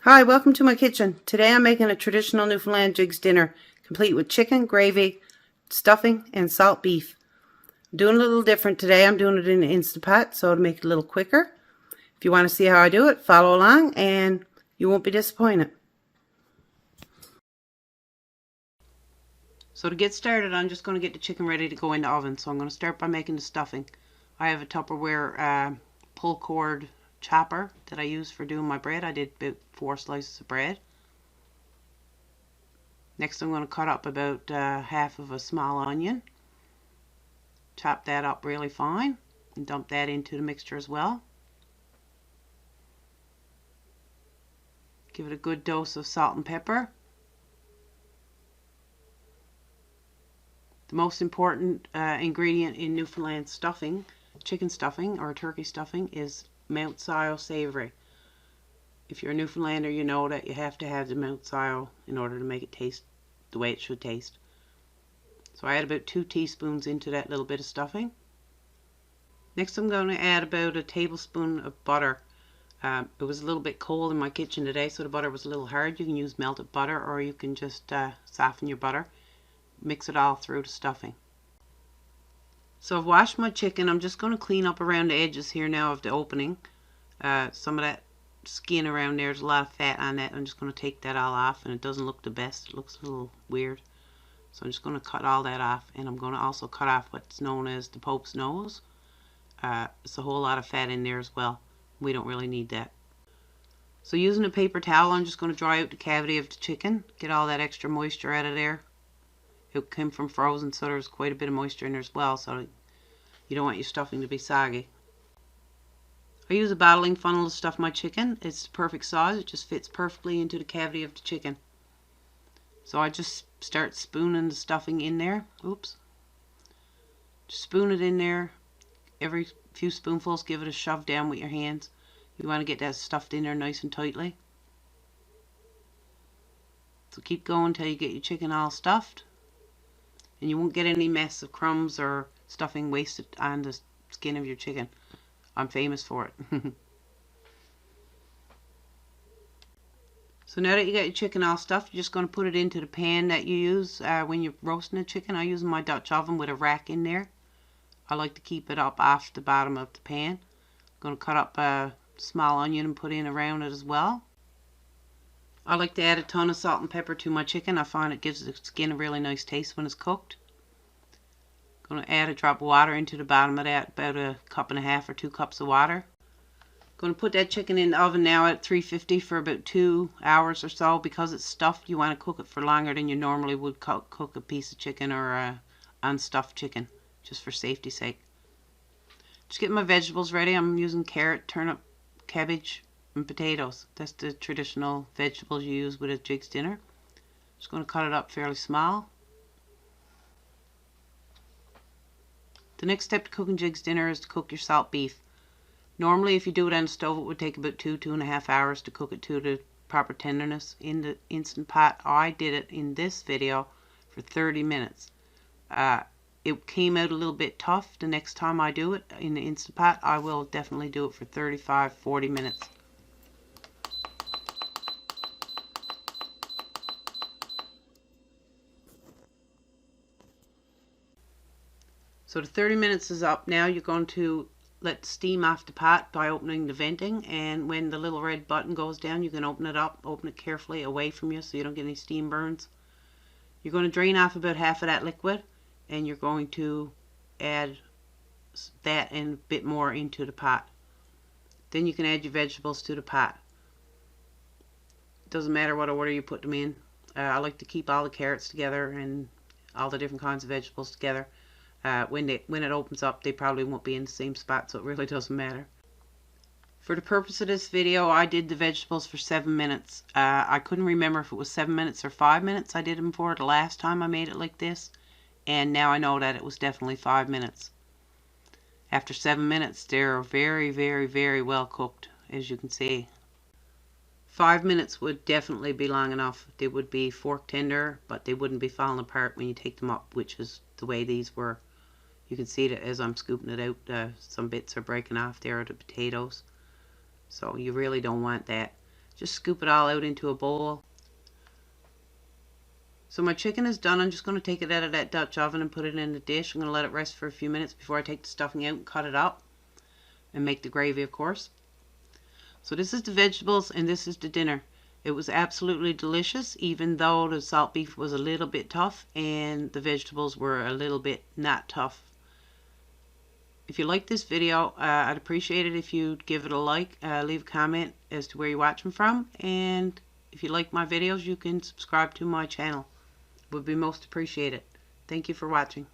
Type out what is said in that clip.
Hi, welcome to my kitchen. Today I'm making a traditional Newfoundland Jiggs dinner, complete with chicken, gravy, stuffing, and salt beef. I'm doing a little different today. I'm doing it in an Instant Pot, so to make it a little quicker. If you want to see how I do it, follow along and you won't be disappointed. So to get started, I'm just going to get the chicken ready to go in the oven. So I'm going to start by making the stuffing. I have a Tupperware pull cord chopper that I use for doing my bread. I did about 4 slices of bread. Next I'm going to cut up about half of a small onion. Chop that up really fine and dump that into the mixture as well. Give it a good dose of salt and pepper. The most important ingredient in Newfoundland stuffing, chicken stuffing or turkey stuffing, is Mount Sile savory. If you're a Newfoundlander, you know that you have to have the Mount Sile in order to make it taste the way it should taste. So I add about 2 teaspoons into that little bit of stuffing. Next I'm going to add about a tablespoon of butter. It was a little bit cold in my kitchen today, so the butter was a little hard. You can use melted butter or you can just soften your butter. Mix it all through the stuffing. So I've washed my chicken. I'm just going to clean up around the edges here now of the opening. Some of that skin around there's a lot of fat on that. I'm just going to take that all off, and it doesn't look the best. It looks a little weird. So I'm just going to cut all that off, and I'm going to also cut off what's known as the Pope's nose. It's a whole lot of fat in there as well. We don't really need that. So using a paper towel, I'm just going to dry out the cavity of the chicken, get all that extra moisture out of there. It came from frozen, so there's quite a bit of moisture in there as well, so you don't want your stuffing to be soggy. I use a bottling funnel to stuff my chicken. It's the perfect size. It just fits perfectly into the cavity of the chicken. So I just start spooning the stuffing in there. Oops. Just spoon it in there. Every few spoonfuls, give it a shove down with your hands. You want to get that stuffed in there nice and tightly. So keep going until you get your chicken all stuffed. And you won't get any mess of crumbs or stuffing wasted on the skin of your chicken. I'm famous for it. So now that you got your chicken all stuffed, you're just going to put it into the pan that you use when you're roasting the chicken. I use my Dutch oven with a rack in there. I like to keep it up off the bottom of the pan. I'm going to cut up a small onion and put in around it as well. I like to add a ton of salt and pepper to my chicken. I find it gives the skin a really nice taste when it's cooked. I'm going to add a drop of water into the bottom of that, about 1.5 cups or 2 cups of water. I'm going to put that chicken in the oven now at 350 for about 2 hours or so. Because it's stuffed, you want to cook it for longer than you normally would cook a piece of chicken or a unstuffed chicken, just for safety's sake. Just get my vegetables ready. I'm using carrot, turnip, cabbage, and potatoes. That's the traditional vegetables you use with a Jiggs dinner. Just going to cut it up fairly small. The next step to cooking Jiggs dinner is to cook your salt beef. Normally if you do it on the stove, it would take about 2.5 hours to cook it to the proper tenderness. In the Instant Pot, I did it in this video for 30 minutes. It came out a little bit tough. The next time I do it in the Instant Pot, I will definitely do it for 35-40 minutes. So the 30 minutes is up. Now you're going to let the steam off the pot by opening the venting, and when the little red button goes down, you can open it up. Open it carefully away from you so you don't get any steam burns. You're going to drain off about half of that liquid, and you're going to add that and a bit more into the pot. Then you can add your vegetables to the pot. It doesn't matter what order you put them in. I like to keep all the carrots together and all the different kinds of vegetables together. When it opens up, they probably won't be in the same spot, so it really doesn't matter. For the purpose of this video, I did the vegetables for 7 minutes. I couldn't remember if it was 7 minutes or 5 minutes I did them for the last time I made it like this, and now I know that it was definitely 5 minutes. After 7 minutes, they're very, very, very well cooked, as you can see. 5 minutes would definitely be long enough. They would be fork tender, but they wouldn't be falling apart when you take them up, which is the way these were. You can see that as I'm scooping it out, some bits are breaking off there of the potatoes. So you really don't want that. Just scoop it all out into a bowl. So my chicken is done. I'm just going to take it out of that Dutch oven and put it in a dish. I'm going to let it rest for a few minutes before I take the stuffing out and cut it up and make the gravy, of course. So this is the vegetables and this is the dinner. It was absolutely delicious, even though the salt beef was a little bit tough and the vegetables were a little bit not tough. If you like this video, I'd appreciate it if you'd give it a like, leave a comment as to where you're watching from, and if you like my videos, you can subscribe to my channel. Would be most appreciated. Thank you for watching.